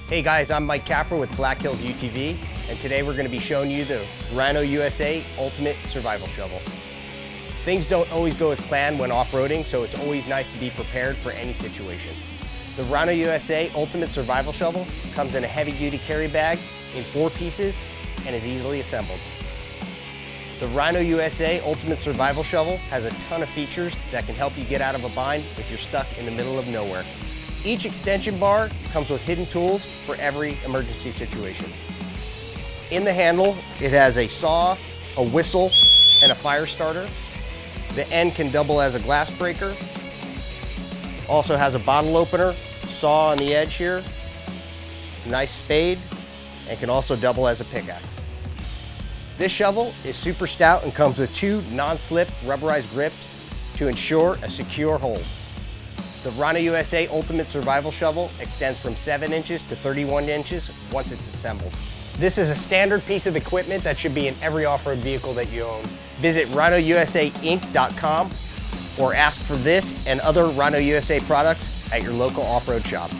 Hey guys, I'm Mike Caffrey with Black Hills UTV, and today we're going to be showing you the Rhino USA Ultimate Survival Shovel. Things don't always go as planned when off-roading, so it's always nice to be prepared for any situation. The Rhino USA Ultimate Survival Shovel comes in a heavy-duty carry bag in 4 pieces and is easily assembled. The Rhino USA Ultimate Survival Shovel has a ton of features that can help you get out of a bind if you're stuck in the middle of nowhere. Each extension bar comes with hidden tools for every emergency situation. In the handle, it has a saw, a whistle, and a fire starter. The end can double as a glass breaker. Also has a bottle opener, saw on the edge here, nice spade, and can also double as a pickaxe. This shovel is super stout and comes with 2 non-slip rubberized grips to ensure a secure hold. The Rhino USA Ultimate Survival Shovel extends from 7 inches to 31 inches once it's assembled. This is a standard piece of equipment that should be in every off-road vehicle that you own. Visit RhinoUSAinc.com or ask for this and other Rhino USA products at your local off-road shop.